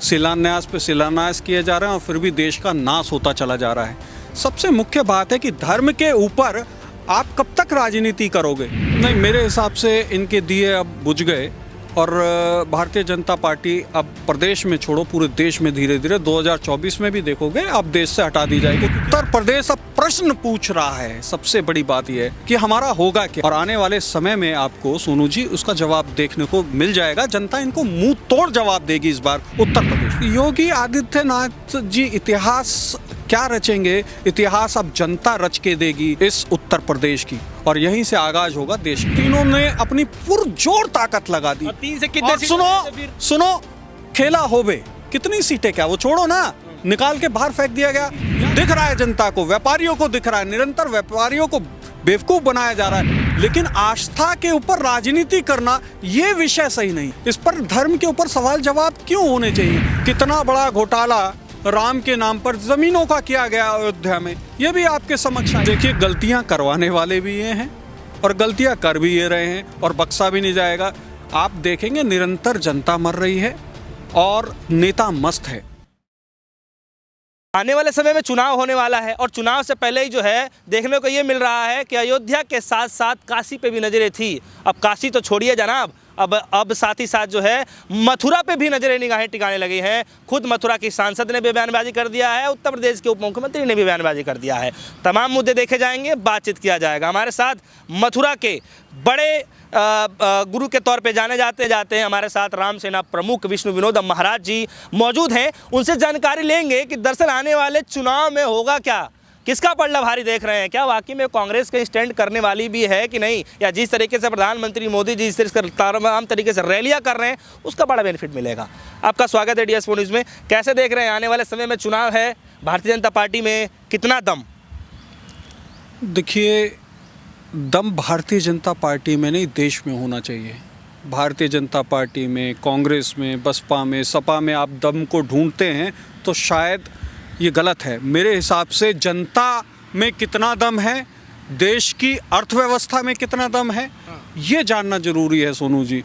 शिलान्यास पे शिलान्यास किए जा रहे हैं और फिर भी देश का नाश होता चला जा रहा है। सबसे मुख्य बात है कि धर्म के ऊपर आप कब तक राजनीति करोगे? नहीं, मेरे हिसाब से इनके दिए अब बुझ गए और भारतीय जनता पार्टी अब प्रदेश में छोड़ो पूरे देश में धीरे धीरे 2024 में भी देखोगे अब देश से हटा दी जाएगी। उत्तर प्रदेश अब प्रश्न पूछ रहा है। सबसे बड़ी बात यह है कि हमारा होगा क्या, और आने वाले समय में आपको सोनू जी उसका जवाब देखने को मिल जाएगा। जनता इनको मुंह तोड़ जवाब देगी इस बार उत्तर प्रदेश। योगी आदित्यनाथ जी इतिहास क्या रचेंगे? इतिहास अब जनता रच के देगी इस उत्तर प्रदेश की, और यहीं से आगाज होगा देश। तीनों ने अपनी पुरजोर ताकत लगा दी। 3 से कितने सुनो खेला होबे कितनी सीटें, क्या वो छोड़ो ना, निकाल के बाहर फेंक दिया गया। दिख रहा है जनता को, व्यापारियों को दिख रहा है, निरंतर व्यापारियों को बेवकूफ बनाया जा रहा है। लेकिन आस्था के ऊपर राजनीति करना ये विषय सही नहीं। इस पर धर्म के ऊपर सवाल जवाब क्यों होने चाहिए? कितना बड़ा घोटाला राम के नाम पर जमीनों का किया गया अयोध्या में, ये भी आपके समक्ष है। देखिए, गलतियां करवाने वाले भी ये हैं और गलतियां कर भी ये रहे हैं और बख्शा भी नहीं जाएगा। आप देखेंगे निरंतर जनता मर रही है और नेता मस्त है। आने वाले समय में चुनाव होने वाला है और चुनाव से पहले ही जो है देखने को ये मिल रहा है कि अयोध्या के साथ साथ काशी पे भी नजरें थी। अब काशी तो छोड़िए जनाब, अब साथ ही साथ जो है मथुरा पे भी नजरें निगाहें टिकाने लगी हैं। खुद मथुरा की सांसद ने भी बयानबाजी कर दिया है, उत्तर प्रदेश के उप मुख्यमंत्री ने भी बयानबाजी कर दिया है। तमाम मुद्दे देखे जाएंगे, बातचीत किया जाएगा। हमारे साथ मथुरा के बड़े गुरु के तौर पे जाने जाते हैं हमारे साथ राम सेना प्रमुख विष्णु विनोद महाराज जी मौजूद हैं। उनसे जानकारी लेंगे कि दरअसल आने वाले चुनाव में होगा क्या, किसका पलड़ा भारी देख रहे हैं, क्या वाकई में कांग्रेस कहीं स्टैंड करने वाली भी है कि नहीं, या जिस तरीके से प्रधानमंत्री मोदी जी जिस तमाम तरीके से रैलियां कर रहे हैं उसका बड़ा बेनिफिट मिलेगा। आपका स्वागत है DS4 न्यूज़ में। कैसे देख रहे हैं आने वाले समय में चुनाव है, भारतीय जनता पार्टी में कितना दम? देखिए, दम भारतीय जनता पार्टी में नहीं देश में होना चाहिए। भारतीय जनता पार्टी में, कांग्रेस में, बसपा में, सपा में आप दम को ढूंढते हैं तो शायद ये गलत है। मेरे हिसाब से जनता में कितना दम है, देश की अर्थव्यवस्था में कितना दम है, ये जानना जरूरी है सोनू जी।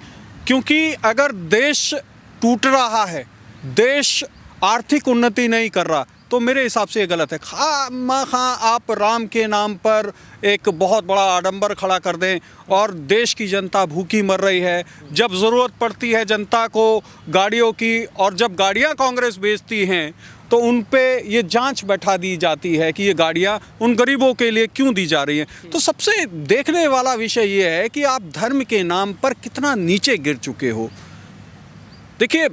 क्योंकि अगर देश टूट रहा है, देश आर्थिक उन्नति नहीं कर रहा, तो मेरे हिसाब से ये गलत है। आप राम के नाम पर एक बहुत बड़ा आडंबर खड़ा कर दें और देश की जनता भूखी मर रही है। जब ज़रूरत पड़ती है जनता को गाड़ियों की, और जब गाड़ियां कांग्रेस बेचती हैं तो उन पे ये जांच बैठा दी जाती है कि ये गाड़ियां उन गरीबों के लिए क्यों दी जा रही हैं। तो सबसे देखने वाला विषय ये है कि आप धर्म के नाम पर कितना नीचे गिर चुके हो। देखिए,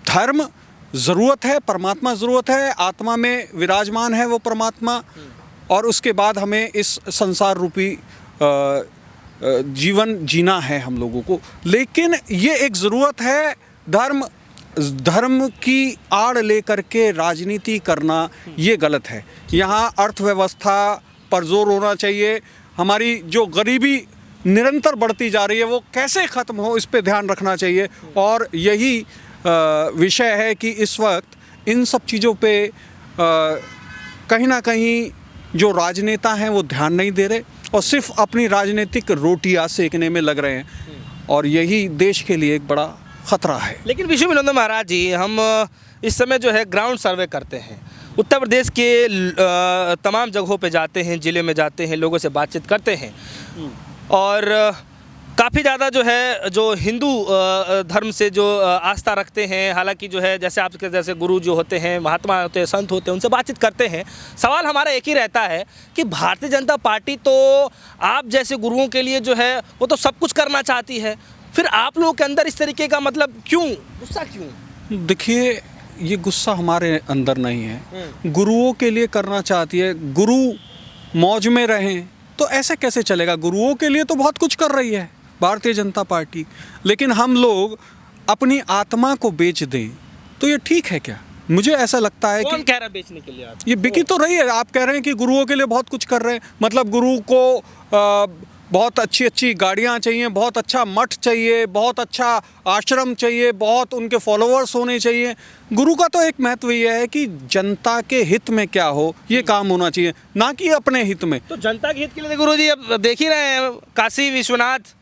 धर्म ज़रूरत है, परमात्मा ज़रूरत है, आत्मा में विराजमान है वो परमात्मा, और उसके बाद हमें इस संसार रूपी जीवन जीना है हम लोगों को। लेकिन ये एक ज़रूरत है। धर्म की आड़ लेकर के राजनीति करना ये गलत है। यहाँ अर्थव्यवस्था पर जोर होना चाहिए। हमारी जो गरीबी निरंतर बढ़ती जा रही है वो कैसे ख़त्म हो, इस पे ध्यान रखना चाहिए। और यही विषय है कि इस वक्त इन सब चीज़ों पे कहीं ना कहीं जो राजनेता हैं वो ध्यान नहीं दे रहे और सिर्फ अपनी राजनीतिक रोटियां सेकने में लग रहे हैं, और यही देश के लिए एक बड़ा खतरा है। लेकिन विष्णु विनोद महाराज जी, हम इस समय जो है ग्राउंड सर्वे करते हैं, उत्तर प्रदेश के तमाम जगहों पे जाते हैं, ज़िले में जाते हैं, लोगों से बातचीत करते हैं, और काफ़ी ज़्यादा जो है जो हिंदू धर्म से जो आस्था रखते हैं, हालांकि जो है जैसे आपके जैसे गुरु जो होते हैं, महात्मा होते हैं, संत होते हैं, उनसे बातचीत करते हैं। सवाल हमारा एक ही रहता है कि भारतीय जनता पार्टी तो आप जैसे गुरुओं के लिए जो है वो तो सब कुछ करना चाहती है, फिर आप लोगों के अंदर इस तरीके का मतलब क्यों, गुस्सा क्यों? देखिए, ये गुस्सा हमारे अंदर नहीं है। गुरुओं के लिए करना चाहती है, गुरु मौज में रहें तो ऐसे कैसे चलेगा? गुरुओं के लिए तो बहुत कुछ कर रही है भारतीय जनता पार्टी, लेकिन हम लोग अपनी आत्मा को बेच दें तो ये ठीक है क्या? मुझे ऐसा लगता है। कौन कह रहा है बेचने के लिए? आप ये बिकी तो रही है। आप कह रहे हैं कि गुरुओं के लिए बहुत कुछ कर रहे हैं, मतलब गुरु को बहुत अच्छी अच्छी गाड़ियाँ चाहिए, बहुत अच्छा मठ चाहिए, बहुत अच्छा आश्रम चाहिए, बहुत उनके फॉलोअर्स होने चाहिए। गुरु का तो एक महत्व ये है कि जनता के हित में क्या हो ये काम होना चाहिए, ना कि अपने हित में। तो जनता के हित के लिए गुरु जी अब देख ही रहे हैं, काशी विश्वनाथ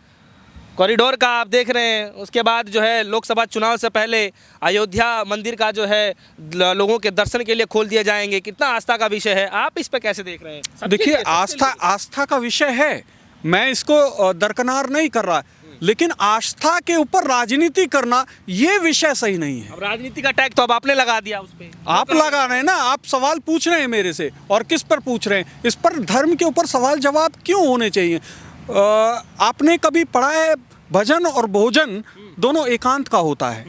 कॉरिडोर का आप देख रहे हैं, उसके बाद जो है लोकसभा चुनाव से पहले अयोध्या मंदिर का जो है लोगों के दर्शन के लिए खोल दिए जाएंगे, कितना आस्था का विषय है, आप इस पे कैसे देख रहे हैं? सबके देखिए, लिए, सबके लिए। आस्था का विषय है, मैं इसको दरकिनार नहीं कर रहा, लेकिन आस्था के ऊपर राजनीति करना ये विषय सही नहीं है। अब राजनीति का टैग तो अब आपने लगा दिया उस पे। आप लगा रहे हैं ना, आप सवाल पूछ रहे हैं मेरे से, और किस पर पूछ रहे हैं? इस पर धर्म के ऊपर सवाल जवाब क्यों होने चाहिए? आपने कभी पढ़ा है भजन और भोजन दोनों एकांत का होता है।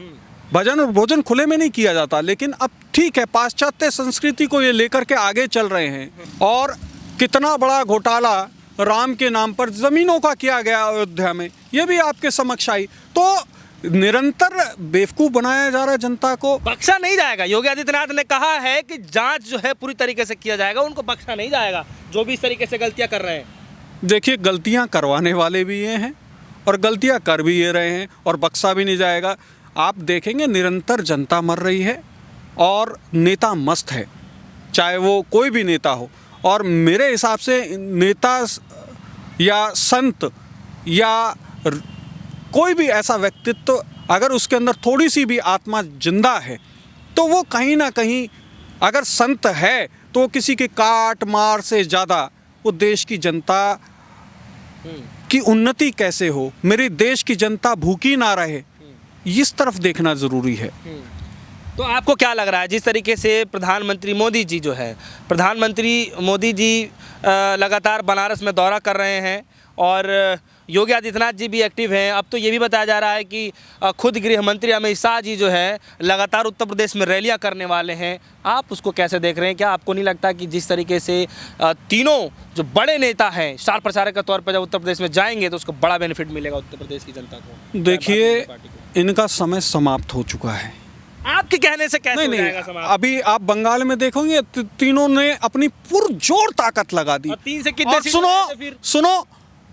भजन और भोजन खुले में नहीं किया जाता, लेकिन अब ठीक है, पाश्चात्य संस्कृति को ये लेकर के आगे चल रहे हैं, और कितना बड़ा घोटाला राम के नाम पर जमीनों का किया गया अयोध्या में, ये भी आपके समक्ष आई। तो निरंतर बेवकूफ़ बनाया जा रहा है जनता को। बख्शा नहीं जाएगा। योगी आदित्यनाथ ने कहा है कि जांच जो है पूरी तरीके से किया जाएगा, उनको बख्शा नहीं जाएगा जो भी इस तरीके से गलतियां कर रहे हैं। देखिए, गलतियां करवाने वाले भी ये हैं और गलतियां कर भी ये रहे हैं, और बख्शा भी नहीं जाएगा। आप देखेंगे निरंतर जनता मर रही है और नेता मस्त है, चाहे वो कोई भी नेता हो। और मेरे हिसाब से नेता या संत या कोई भी ऐसा व्यक्तित्व अगर उसके अंदर थोड़ी सी भी आत्मा जिंदा है, तो वो कहीं ना कहीं, अगर संत है तो किसी के काट मार से ज़्यादा वो देश की जनता की उन्नति कैसे हो, मेरे देश की जनता भूखी ना रहे, इस तरफ देखना ज़रूरी है। तो आपको क्या लग रहा है, जिस तरीके से प्रधानमंत्री मोदी जी जो है, प्रधानमंत्री मोदी जी लगातार बनारस में दौरा कर रहे हैं और योगी आदित्यनाथ जी भी एक्टिव हैं, अब तो ये भी बताया जा रहा है कि खुद गृह मंत्री अमित शाह जी जो है लगातार उत्तर प्रदेश में रैलियां करने वाले हैं, आप उसको कैसे देख रहे हैं? क्या आपको नहीं लगता कि जिस तरीके से तीनों जो बड़े नेता हैं स्टार प्रचारक के तौर पर जब उत्तर प्रदेश में जाएंगे तो उसको बड़ा बेनिफिट मिलेगा उत्तर प्रदेश की जनता को? देखिए, इनका समय समाप्त हो चुका है। आपके कहने से कैसे हो जाएगा नहीं, समाप्त? अभी आप बंगाल में देखोगे तीनों ने अपनी पुरजोर ताकत लगा दी। और 3 से कितने और सीट आए थे फिर? सुनो,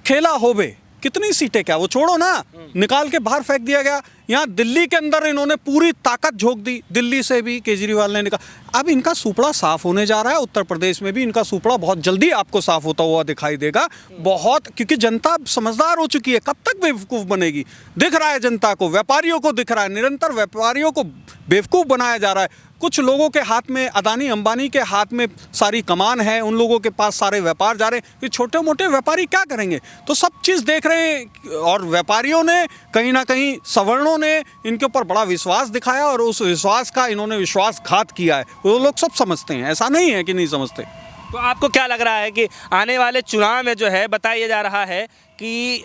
खेला होबे कितनी सीटें, क्या वो छोड़ो ना, निकाल के बाहर फेंक दिया गया। यहाँ दिल्ली के अंदर इन्होंने पूरी ताकत झोंक दी, दिल्ली से भी केजरीवाल ने निकाल। अब इनका सुपड़ा साफ होने जा रहा है, उत्तर प्रदेश में भी इनका सुपड़ा बहुत जल्दी आपको साफ होता हुआ दिखाई देगा। बहुत, क्योंकि जनता समझदार हो चुकी है, कब तक बेवकूफ़ बनेगी? दिख रहा है जनता को, व्यापारियों को दिख रहा है, निरंतर व्यापारियों को बेवकूफ़ बनाया जा रहा है। कुछ लोगों के हाथ में, अदानी अंबानी के हाथ में सारी कमान है, उन लोगों के पास सारे व्यापार जा रहे हैं, कि छोटे मोटे व्यापारी क्या करेंगे? तो सब चीज़ देख रहे हैं, और व्यापारियों ने कहीं ना कहीं, सवर्णों ने इनके ऊपर बड़ा विश्वास दिखाया, और उस विश्वास का इन्होंने विश्वासघात किया है। वो लोग सब समझते हैं, ऐसा नहीं है कि नहीं समझते। तो आपको क्या लग रहा है कि आने वाले चुनाव में जो है बताया जा रहा है कि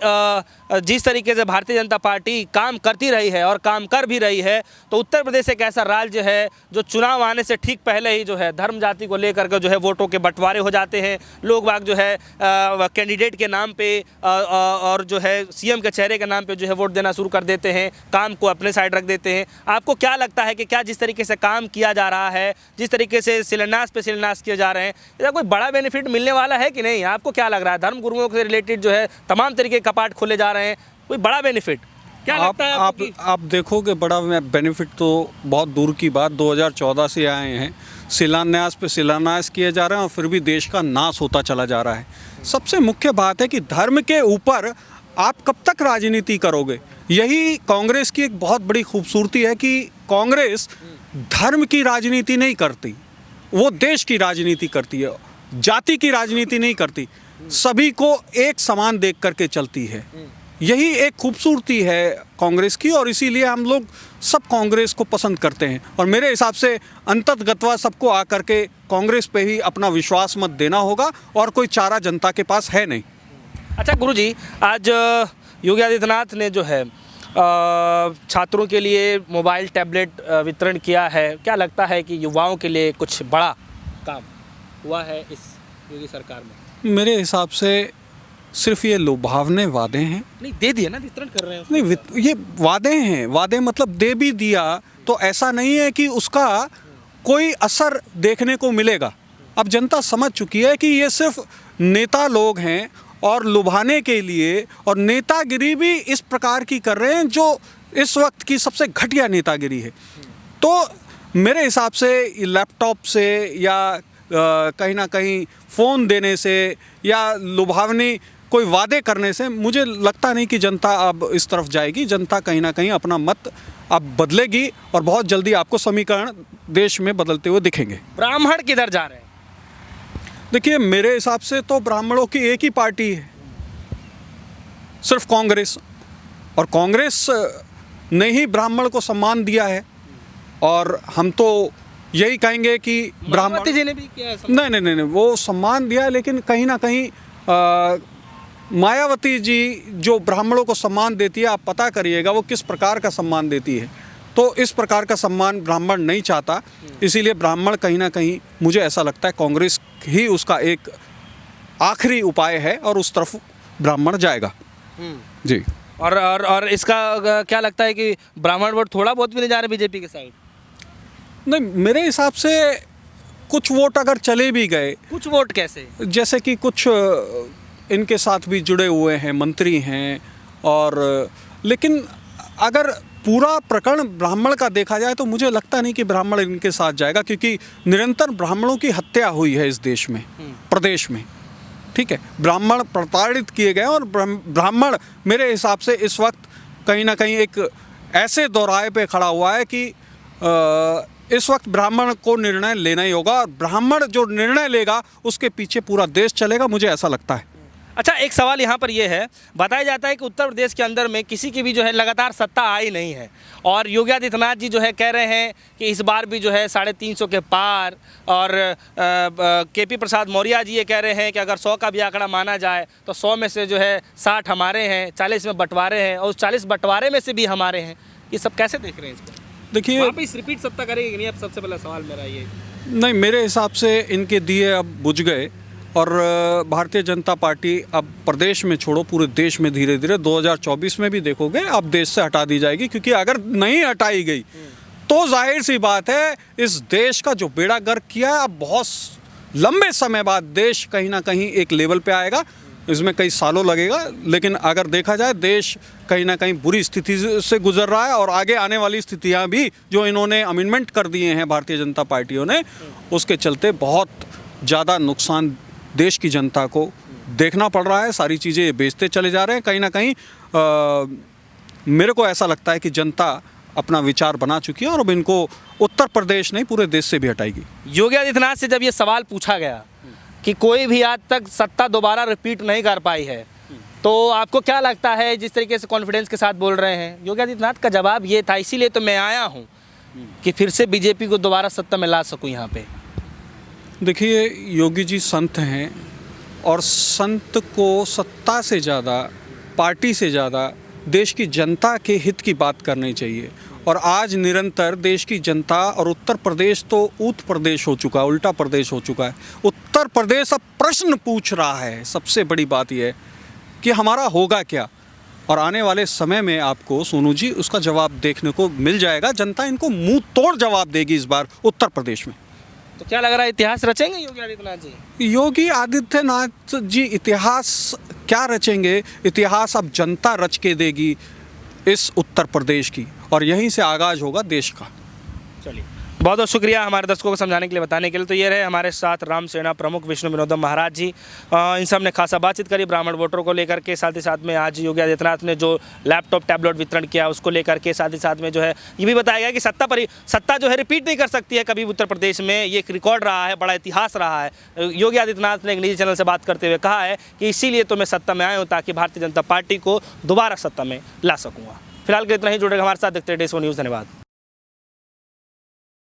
जिस तरीके से भारतीय जनता पार्टी काम करती रही है और काम कर भी रही है, तो उत्तर प्रदेश एक ऐसा राज्य है जो चुनाव आने से ठीक पहले ही जो है धर्म जाति को लेकर के जो है वोटों के बंटवारे हो जाते हैं। लोग बाग जो है कैंडिडेट के नाम पे और जो है सीएम के चेहरे के नाम पे जो है वोट देना शुरू कर देते हैं, काम को अपने साइड रख देते हैं। आपको क्या लगता है कि क्या जिस तरीके से काम किया जा रहा है, जिस तरीके से शिलान्यास पे शिलान्यास किए जा रहे हैं, इसका कोई बड़ा बेनिफिट मिलने वाला है कि नहीं? आपको क्या लग रहा है? धर्म गुरुओं से रिलेटेड जो है तमाम तरीके के कपाट खोले जा रहे हैं, कोई बड़ा बेनिफिट क्या लगता है आपको? आप देखोगे बड़ा बेनिफिट तो बहुत दूर की बात, 2014 से आए हैं, शिलान्यास पे शिलान्यास किए जा रहे हैं और फिर भी देश का नाश होता चला जा रहा है। सबसे मुख्य बात है कि धर्म के ऊपर आप कब तक राजनीति करोगे? यही कांग्रेस की एक बहुत बड़ी खूबसूरती है कि कांग्रेस धर्म की राजनीति नहीं करती, वो देश की राजनीति करती है, जाति की राजनीति नहीं करती, सभी को एक समान देख करके चलती है। यही एक खूबसूरती है कांग्रेस की, और इसीलिए हम लोग सब कांग्रेस को पसंद करते हैं। और मेरे हिसाब से अंततगत्वा सबको आकर के कांग्रेस पे ही अपना विश्वास मत देना होगा, और कोई चारा जनता के पास है नहीं। अच्छा गुरुजी, आज योगी आदित्यनाथ ने जो है छात्रों के लिए मोबाइल टैबलेट वितरण किया है, क्या लगता है कि युवाओं के लिए कुछ बड़ा काम हुआ है इस योगी सरकार में? मेरे हिसाब से सिर्फ ये लुभावने वादे हैं। नहीं, दे दिए ना, वितरण कर रहे हैं। नहीं, ये वादे हैं, वादे मतलब दे भी दिया तो ऐसा नहीं है कि उसका कोई असर देखने को मिलेगा। अब जनता समझ चुकी है कि ये सिर्फ नेता लोग हैं और लुभाने के लिए, और नेतागिरी भी इस प्रकार की कर रहे हैं जो इस वक्त की सबसे घटिया नेतागिरी है। तो मेरे हिसाब से लैपटॉप से या कहीं ना कहीं फ़ोन देने से या लुभावनी कोई वादे करने से मुझे लगता नहीं कि जनता अब इस तरफ जाएगी। जनता कहीं ना कहीं अपना मत अब बदलेगी और बहुत जल्दी आपको समीकरण देश में बदलते हुए दिखेंगे। ब्राह्मण किधर जा रहे हैं? देखिए, मेरे हिसाब से तो ब्राह्मणों की एक ही पार्टी है, सिर्फ कांग्रेस। और कांग्रेस ने ही ब्राह्मण को सम्मान दिया है और हम तो यही कहेंगे कि ब्राह्मण मायावती जी ने भी किया है नहीं, वो सम्मान दिया है, लेकिन कहीं ना कहीं मायावती जी जो ब्राह्मणों को सम्मान देती है, आप पता करिएगा वो किस प्रकार का सम्मान देती है। तो इस प्रकार का सम्मान ब्राह्मण नहीं चाहता, इसीलिए ब्राह्मण कहीं ना कहीं मुझे ऐसा लगता है कांग्रेस ही उसका एक आखिरी उपाय है और उस तरफ ब्राह्मण जाएगा। जी। और इसका क्या लगता है कि ब्राह्मण वोट थोड़ा बहुत भी नहीं जा रहे बीजेपी के साइड? नहीं, मेरे हिसाब से कुछ वोट अगर चले भी गए, कुछ वोट कैसे? जैसे कि कुछ इनके साथ भी जुड़े हुए हैं, मंत्री हैं, और लेकिन अगर पूरा प्रकरण ब्राह्मण का देखा जाए तो मुझे लगता नहीं कि ब्राह्मण इनके साथ जाएगा, क्योंकि निरंतर ब्राह्मणों की हत्या हुई है इस देश में, प्रदेश में। ठीक है, ब्राह्मण प्रताड़ित किए गए और ब्राह्मण मेरे हिसाब से इस वक्त कहीं ना कहीं एक ऐसे दौराहे पे खड़ा हुआ है कि इस वक्त ब्राह्मण को निर्णय लेना ही होगा और ब्राह्मण जो निर्णय लेगा उसके पीछे पूरा देश चलेगा, मुझे ऐसा लगता है। अच्छा, एक सवाल यहाँ पर यह है, बताया जाता है कि उत्तर प्रदेश के अंदर में किसी की भी जो है लगातार सत्ता आई नहीं है और योगी आदित्यनाथ जी जो है कह रहे हैं कि इस बार भी जो है 350 के पार, और केपी प्रसाद मौर्य जी ये कह रहे हैं कि अगर 100 का भी आंकड़ा माना जाए तो 100 में से जो है 60 हमारे हैं, 40 में बंटवारे हैं और उस 40 बंटवारे में से भी हमारे हैं। ये सब कैसे देख रहे हैं इसको? देखिए, वापस रिपीट सत्ता करेगी कि नहीं? अब सबसे पहला सवाल मेरा ये। नहीं, मेरे हिसाब से इनके दिए अब बुझ गए और भारतीय जनता पार्टी अब प्रदेश में छोड़ो पूरे देश में धीरे धीरे 2024 में भी देखोगे अब देश से हटा दी जाएगी, क्योंकि अगर नहीं हटाई गई तो जाहिर सी बात है इस देश का जो बेड़ा गर्क किया है, अब बहुत लंबे समय बाद देश कहीं ना कहीं एक लेवल पे आएगा। इसमें कई सालों लगेगा, लेकिन अगर देखा जाए देश कहीं ना कहीं बुरी स्थिति से गुजर रहा है और आगे आने वाली स्थितियां भी जो इन्होंने अमेंडमेंट कर दिए हैं भारतीय जनता पार्टियों ने, उसके चलते बहुत ज़्यादा नुकसान देश की जनता को देखना पड़ रहा है। सारी चीज़ें बेचते चले जा रहे हैं। कहीं ना कहीं मेरे को ऐसा लगता है कि जनता अपना विचार बना चुकी है और अब इनको उत्तर प्रदेश नहीं पूरे देश से भी हटाएगी। योगी आदित्यनाथ से जब ये सवाल पूछा गया कि कोई भी आज तक सत्ता दोबारा रिपीट नहीं कर पाई है, तो आपको क्या लगता है जिस तरीके से कॉन्फिडेंस के साथ बोल रहे हैं? योगी आदित्यनाथ का जवाब ये था, इसीलिए तो मैं आया हूँ कि फिर से बीजेपी को दोबारा सत्ता में ला सकूँ यहाँ पे। देखिए, योगी जी संत हैं और संत को सत्ता से ज़्यादा, पार्टी से ज़्यादा देश की जनता के हित की बात करनी चाहिए। और आज निरंतर देश की जनता, और उत्तर प्रदेश तो ऊत प्रदेश हो चुका है, उल्टा प्रदेश हो चुका है। उत्तर प्रदेश अब प्रश्न पूछ रहा है। सबसे बड़ी बात यह है कि हमारा होगा क्या, और आने वाले समय में आपको सोनू जी उसका जवाब देखने को मिल जाएगा। जनता इनको मुंह तोड़ जवाब देगी इस बार उत्तर प्रदेश में। तो क्या लग रहा है, इतिहास रचेंगे योगी आदित्यनाथ जी? योगी आदित्यनाथ जी इतिहास क्या रचेंगे? इतिहास अब जनता रच के देगी इस उत्तर प्रदेश की, और यहीं से आगाज होगा देश का। चलिए, बहुत बहुत शुक्रिया हमारे दर्शकों को समझाने के लिए, बताने के लिए। तो ये रहे हमारे साथ राम सेना प्रमुख विष्णु विनोदम महाराज जी। इन सब ने खासा बातचीत करी ब्राह्मण वोटरों को लेकर के, साथ ही साथ में आज योगी आदित्यनाथ ने जो लैपटॉप टैबलेट वितरण किया उसको लेकर के, साथ ही साथ में जो है ये भी बताया गया कि सत्ता जो है रिपीट नहीं कर सकती है कभी उत्तर प्रदेश में। ये एक रिकॉर्ड रहा है, बड़ा इतिहास रहा है। योगी आदित्यनाथ ने एक निजी चैनल से बात करते हुए कहा है कि इसीलिए तो मैं सत्ता में आया हूँ ताकि भारतीय जनता पार्टी को दोबारा सत्ता में ला सकूँगा। फिलहाल के इतना ही, जुड़ेगा हमारे साथ, देखते रहिए डे 1 न्यूज़। धन्यवाद।